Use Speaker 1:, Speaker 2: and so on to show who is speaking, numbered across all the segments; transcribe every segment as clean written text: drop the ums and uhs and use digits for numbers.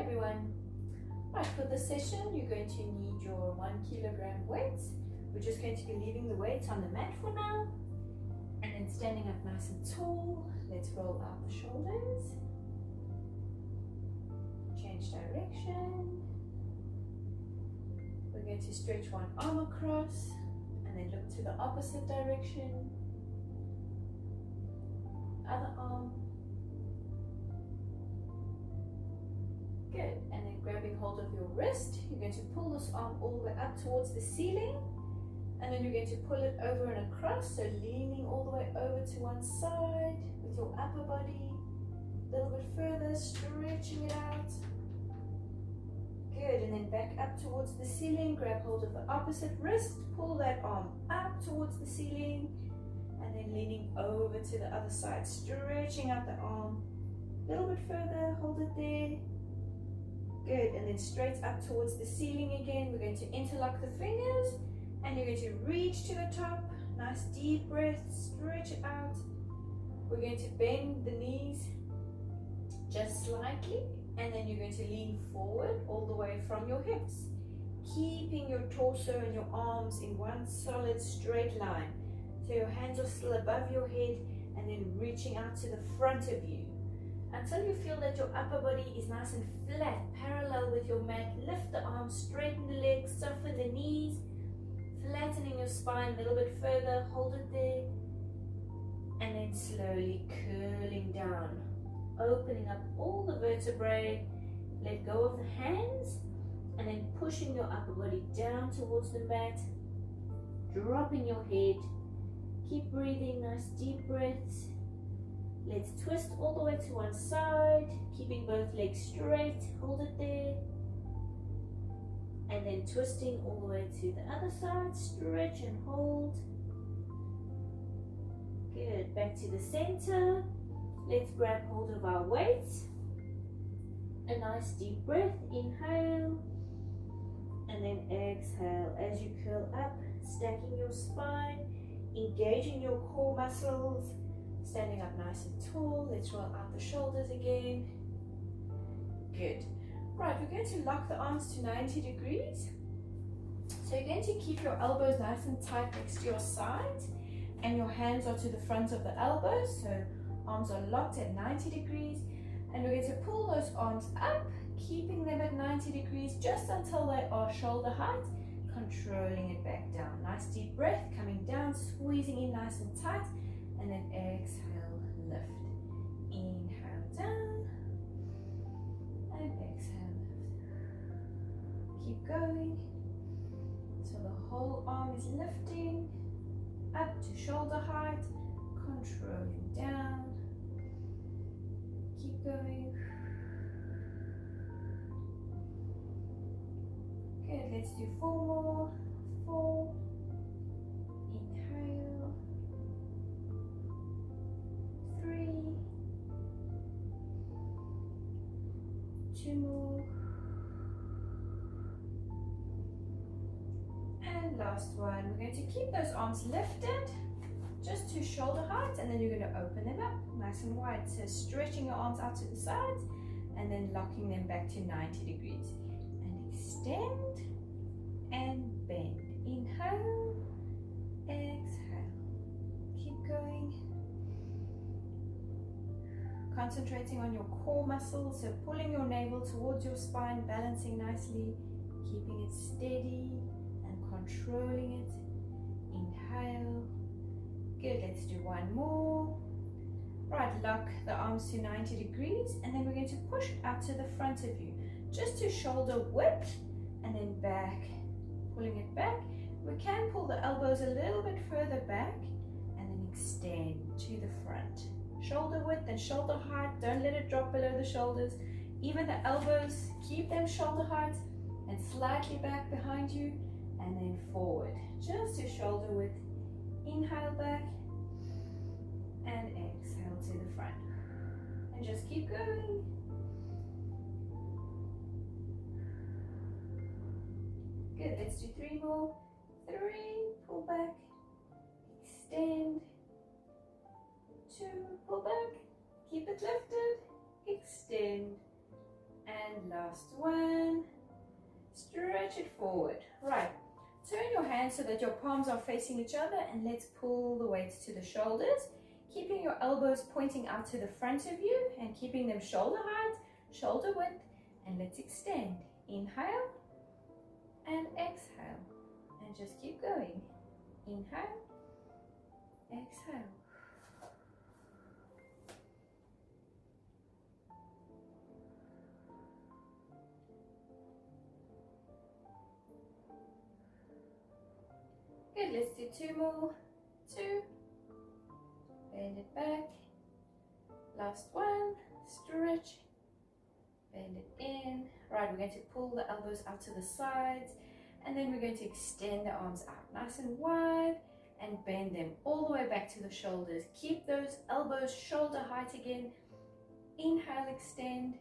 Speaker 1: everyone. Right, for this session you're going to need your 1 kilogram weights. We're just going to be leaving the weights on the mat for now and then standing up nice and tall. Let's roll out the shoulders, change direction. We're going to stretch one arm across and then look to the opposite direction, other arm. Good, and then grabbing hold of your wrist, you're going to pull this arm all the way up towards the ceiling, and then you're going to pull it over and across, so leaning all the way over to one side with your upper body, a little bit further, stretching it out. Good, and then back up towards the ceiling, grab hold of the opposite wrist, pull that arm up towards the ceiling, and then leaning over to the other side, stretching out the arm, a little bit further, hold it there. Good, and then straight up towards the ceiling again. We're going to interlock the fingers and you're going to reach to the top. Nice deep breath, stretch it out. We're going to bend the knees just slightly and then you're going to lean forward all the way from your hips, keeping your torso and your arms in one solid straight line. So your hands are still above your head and then reaching out to the front of you. Until you feel that your upper body is nice and flat, parallel with your mat. Lift the arms, straighten the legs, soften the knees, flattening your spine a little bit further, hold it there, and then slowly curling down, opening up all the vertebrae. Let go of the hands, and then pushing your upper body down towards the mat, dropping your head. Keep breathing, nice deep breaths. Let's twist all the way to one side, keeping both legs straight, hold it there. And then twisting all the way to the other side, stretch and hold. Good, back to the center. Let's grab hold of our weights. A nice deep breath, inhale. And then exhale as you curl up, stacking your spine, engaging your core muscles. Standing up nice and tall. Let's roll out the shoulders again. Good. Right, we're going to lock the arms to 90 degrees. So you're going to keep your elbows nice and tight next to your sides, and your hands are to the front of the elbows. So arms are locked at 90 degrees. And we're going to pull those arms up, keeping them at 90 degrees just until they are shoulder height, controlling it back down. Nice deep breath, coming down, squeezing in nice and tight. And then exhale, lift. Inhale down. And exhale, lift. Keep going. So the whole arm is lifting up to shoulder height, controlling down. Keep going. Good, let's do 4 more. 4. Inhale. 3, 2 more, and last one. We're going to keep those arms lifted just to shoulder height, and then you're going to open them up nice and wide, so stretching your arms out to the sides and then locking them back to 90 degrees, and extend and bend. Inhale, exhale, keep going. Concentrating on your core muscles, so pulling your navel towards your spine, balancing nicely, keeping it steady and controlling it. Inhale. Good, let's do 1 more. Right, lock the arms to 90 degrees, and then we're going to push it out to the front of you, just to shoulder width, and then back, pulling it back. We can pull the elbows a little bit further back, and then extend to the front. Shoulder width and shoulder height, don't let it drop below the shoulders. Even the elbows, keep them shoulder height and slightly back behind you, and then forward, just to shoulder width. Inhale back and exhale to the front, and just keep going. Good, let's do 3 more. 3, pull back, extend. 2, pull back, keep it lifted, extend, and last one. Stretch it forward. Right. Turn your hands so that your palms are facing each other, and let's pull the weights to the shoulders, keeping your elbows pointing out to the front of you and keeping them shoulder height, shoulder width, and let's extend. Inhale and exhale, and just keep going. Inhale, exhale. Good, let's do two more. Two. Bend it back. Last one. Stretch. Bend it in. Right, we're going to pull the elbows out to the sides, and then we're going to extend the arms out nice and wide and bend them all the way back to the shoulders. Keep those elbows shoulder height again. Inhale, extend.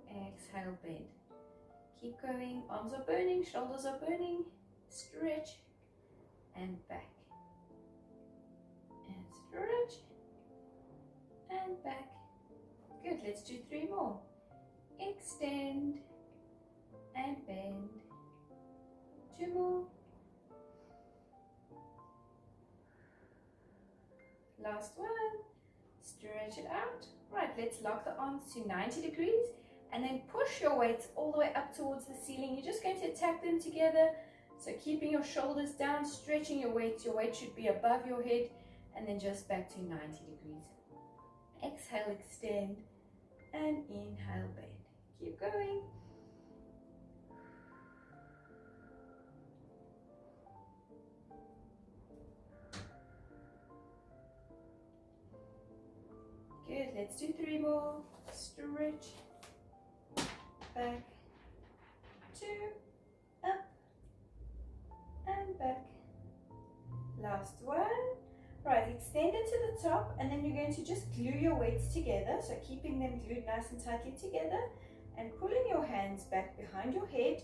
Speaker 1: Exhale, bend. Keep going. Arms are burning, shoulders are burning. Stretch. And back, and stretch, and back. Good, let's do three more. Extend and bend. Two more. Last one. Stretch it out. Right, let's lock the arms to 90 degrees and then push your weights all the way up towards the ceiling. You're just going to tap them together. So keeping your shoulders down, stretching your weight should be above your head, and then just back to 90 degrees. Exhale, extend, and inhale, bend. Keep going. Good, let's do three more. Stretch, back, two, up, and back. Last one. Right, extend it to the top, and then you're going to just glue your weights together, so keeping them glued nice and tightly together, and pulling your hands back behind your head,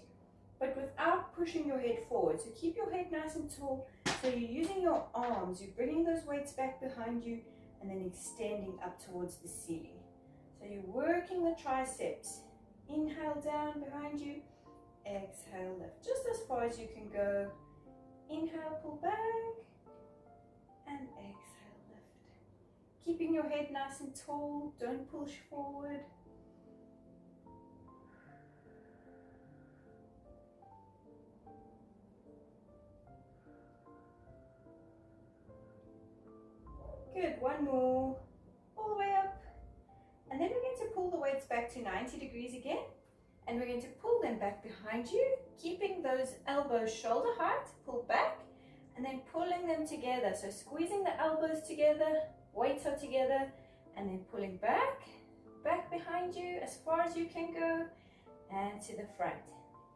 Speaker 1: but without pushing your head forward. So keep your head nice and tall, so you're using your arms, you're bringing those weights back behind you, and then extending up towards the ceiling. So you're working the triceps. Inhale down behind you, exhale lift, just as far as you can go. Inhale, pull back, and exhale, lift. Keeping your head nice and tall, don't push forward. Good, one more, all the way up. And then we're going to pull the weights back to 90 degrees again. And we're going to pull them back behind you, keeping those elbows shoulder height, pull back, and then pulling them together. So squeezing the elbows together, weights are together, and then pulling back behind you as far as you can go, and to the front.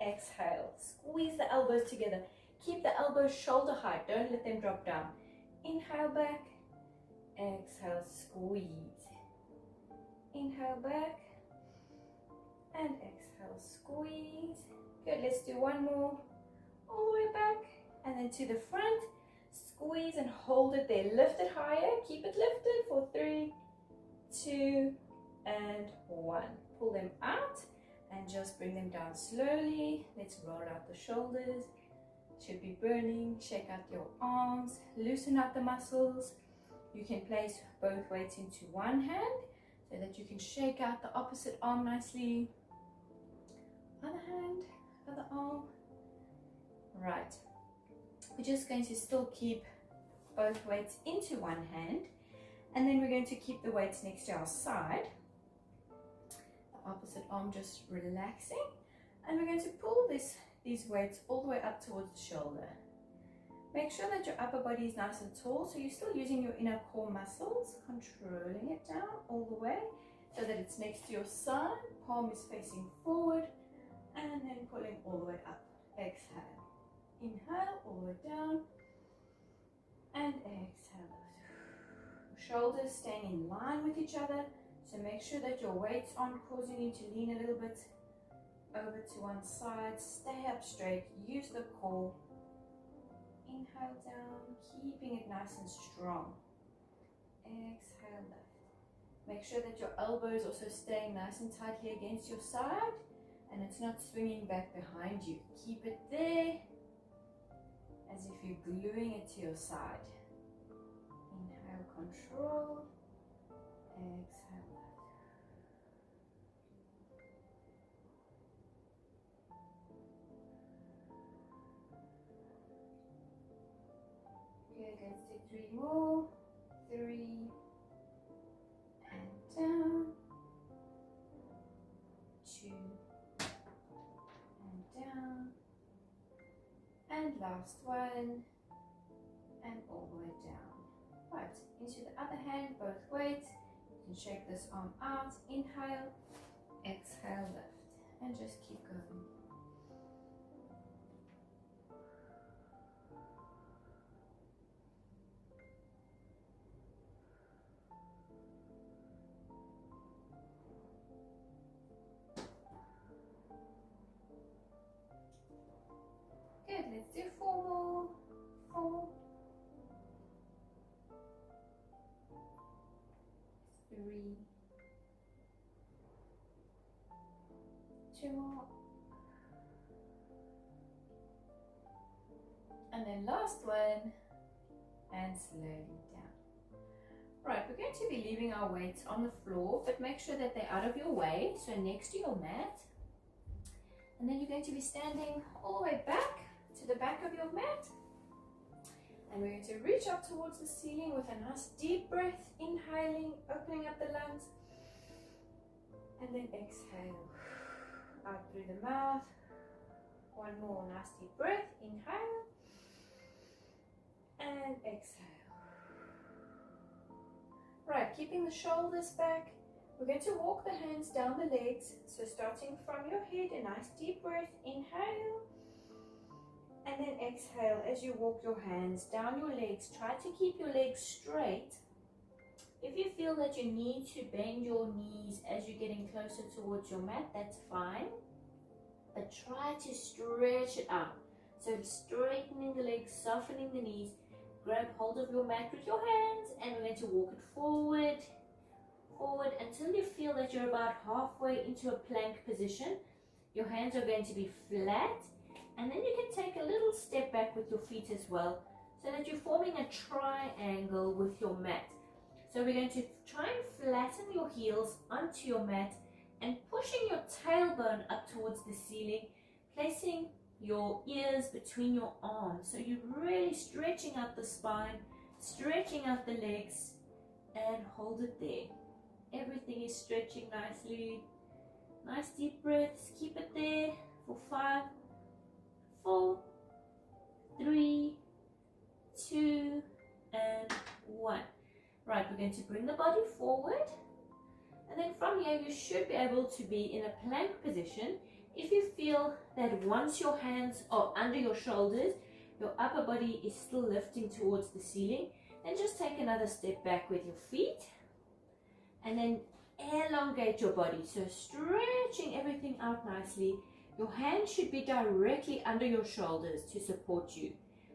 Speaker 1: Exhale, squeeze the elbows together. Keep the elbows shoulder height, don't let them drop down. Inhale back, exhale, squeeze. Inhale back, and exhale, squeeze. Good, let's do one more. All the way back, and then to the front. Squeeze and hold it there. Lift it higher. Keep it lifted for 3, 2, and 1. Pull them out and just bring them down slowly. Let's roll out the shoulders. Should be burning. Shake out your arms. Loosen up the muscles. You can place both weights into one hand so that you can shake out the opposite arm nicely. Other hand, other arm. Right. We're just going to still keep both weights into one hand, and then we're going to keep the weights next to our side. The opposite arm just relaxing, and we're going to pull these weights all the way up towards the shoulder. Make sure that your upper body is nice and tall, so you're still using your inner core muscles, controlling it down all the way so that it's next to your side, palm is facing forward, and then pulling all the way up. Exhale. Inhale, all the way down, and exhale. Shoulders staying in line with each other, so make sure that your weights aren't causing you to lean a little bit over to one side. Stay up straight, use the core. Inhale down, keeping it nice and strong. Exhale, lift. Make sure that your elbows also staying nice and tightly against your side. and it's not swinging back behind you. Keep it there as if you're gluing it to your side. Inhale, control. Exhale. Good, let's do 3 more. 3 and down. 2 and down. And last one. And all the way down. Right, into the other hand, both weights. You can shake this arm out. Inhale, exhale, lift. And just keep going. Good, let's do 4 more. 4, 3, 2 more, and then last one, and slowly down. Right, we're going to be leaving our weights on the floor, but make sure that they're out of your way, so next to your mat. And then you're going to be standing all the way back to the back of your mat. And we're going to reach up towards the ceiling with a nice deep breath, inhaling, opening up the lungs. And then exhale, out through the mouth. One more nice deep breath, inhale. And exhale. Right, keeping the shoulders back. We're going to walk the hands down the legs. So starting from your head, a nice deep breath, inhale. And then exhale as you walk your hands down your legs. Try to keep your legs straight. If you feel that you need to bend your knees as you're getting closer towards your mat, that's fine. But try to stretch it out. So straightening the legs, softening the knees. Grab hold of your mat with your hands and we're going to walk it forward, forward until you feel that you're about halfway into a plank position. Your hands are going to be flat. And then you can take a little step back with your feet as well, so that you're forming a triangle with your mat. So we're going to try and flatten your heels onto your mat and pushing your tailbone up towards the ceiling, placing your ears between your arms. So you're really stretching out the spine, stretching out the legs, and hold it there. Everything is stretching nicely. Nice deep breaths. Keep it there for 5, 4, 3, 2, and 1. Right, we're going to bring the body forward. And then from here, you should be able to be in a plank position. If you feel that once your hands are under your shoulders, your upper body is still lifting towards the ceiling, then just take another step back with your feet. And then elongate your body. So stretching everything out nicely. Your hands should be directly under your shoulders to support you.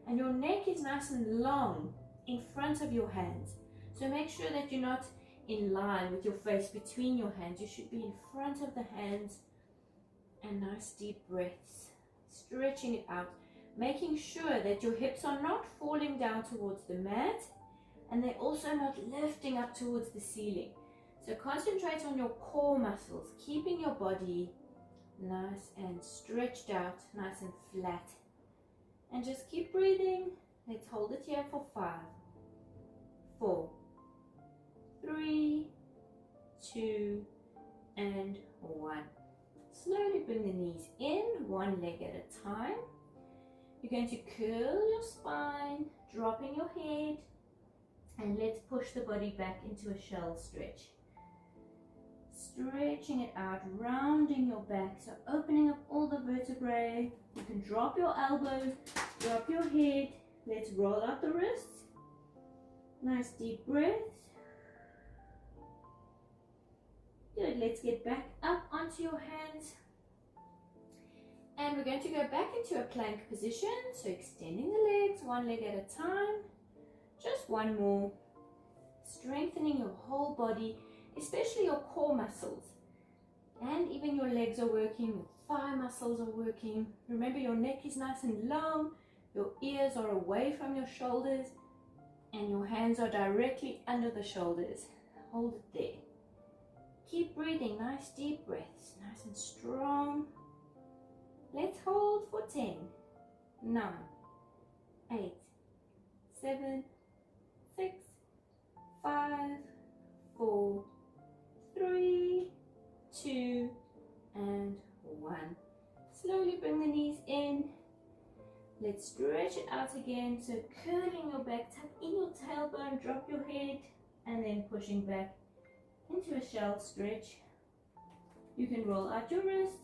Speaker 1: And your neck is nice and long in front of your hands. So make sure that you're not in line with your face between your hands. You should be in front of the hands. And nice deep breaths. Stretching it out. Making sure that your hips are not falling down towards the mat. And they're also not lifting up towards the ceiling. So concentrate on your core muscles. Keeping your body nice and stretched out, nice and flat. And just keep breathing. Let's hold it here for 5, 4, 3, 2, and 1. Slowly bring the knees in, one leg at a time. You're going to curl your spine, dropping your head, and let's push the body back into a shell stretch. Stretching it out, rounding your back, so opening up all the vertebrae. You can drop your elbows, drop your head. Let's roll out the wrists. Nice deep breaths. Good, let's get back up onto your hands. And we're going to go back into a plank position. So extending the legs, one leg at a time. Just one more. Strengthening your whole body, especially your core muscles. And even your legs are working, your thigh muscles are working. Remember, your neck is nice and long, your ears are away from your shoulders, and your hands are directly under the shoulders. Hold it there. Keep breathing, nice deep breaths, nice and strong. Let's hold for 10, 9, 8, 7, 6, 5, 4, 3, 2, and 1. Slowly bring the knees in. Let's stretch it out again. So curling your back, tuck in your tailbone, drop your head, and then pushing back into a shell stretch. You can roll out your wrist.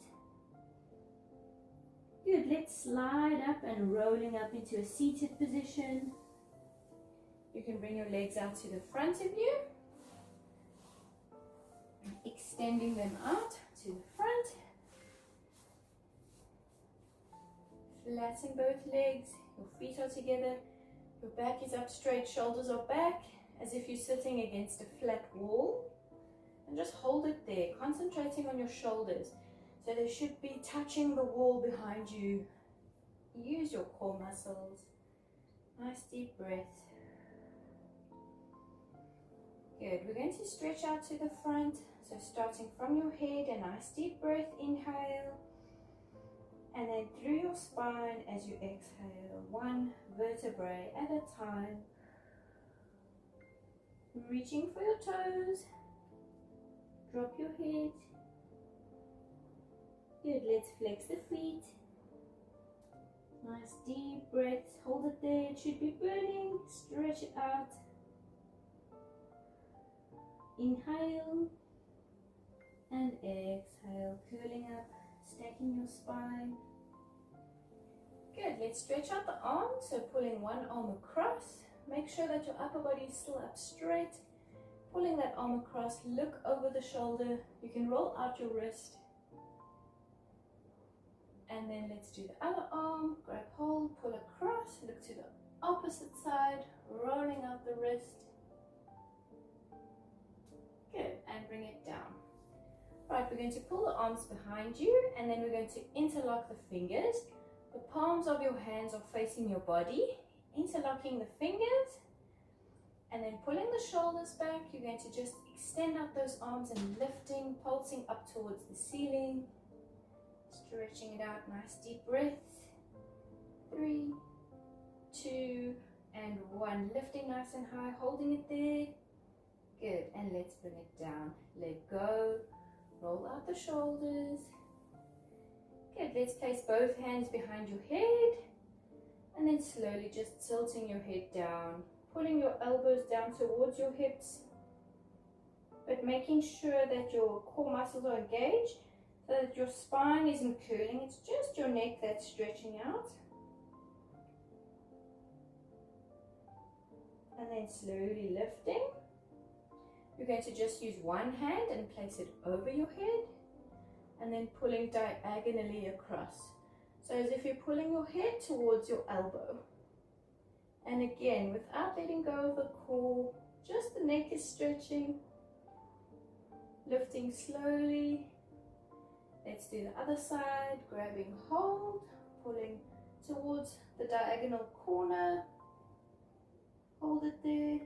Speaker 1: Good, let's slide up and rolling up into a seated position. You can bring your legs out to the front of you, extending them out to the front. Flatten both legs, your feet are together, your back is up straight, shoulders are back, as if you're sitting against a flat wall. And just hold it there, concentrating on your shoulders. So they should be touching the wall behind you. Use your core muscles. Nice deep breath. Good, we're going to stretch out to the front. So starting from your head, a nice deep breath, inhale. And then through your spine as you exhale, one vertebrae at a time. Reaching for your toes. Drop your head. Good, let's flex the feet. Nice deep breaths, hold it there, it should be burning. Stretch it out. Inhale and exhale, curling up, stacking your spine. Good, let's stretch out the arms, so pulling one arm across. Make sure that your upper body is still up straight. Pulling that arm across, look over the shoulder. You can roll out your wrist. And then let's do the other arm. Grab hold, pull across, look to the opposite side, rolling out the wrist. Good, and bring it down. Right, we're going to pull the arms behind you, and then we're going to interlock the fingers. The palms of your hands are facing your body, interlocking the fingers, and then pulling the shoulders back. You're going to just extend out those arms and lifting, pulsing up towards the ceiling. Stretching it out, nice deep breaths. 3, 2, and 1. Lifting nice and high, holding it there. Good, and let's bring it down. Let go, roll out the shoulders. Good, let's place both hands behind your head. And then slowly just tilting your head down. Pulling your elbows down towards your hips. But making sure that your core muscles are engaged, so that your spine isn't curling, it's just your neck that's stretching out. And then slowly lifting. You're going to just use one hand and place it over your head, and then pulling diagonally across. So as if you're pulling your head towards your elbow. And again, without letting go of the core, just the neck is stretching. Lifting slowly. Let's do the other side, grabbing hold, pulling towards the diagonal corner. Hold it there.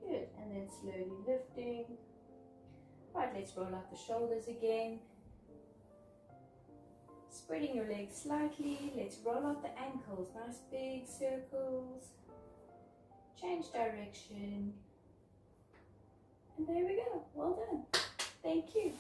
Speaker 1: Good, and then slowly lifting. Right, let's roll out the shoulders again. Spreading your legs slightly. Let's roll out the ankles, nice big circles. Change direction. And there we go, well done. Thank you.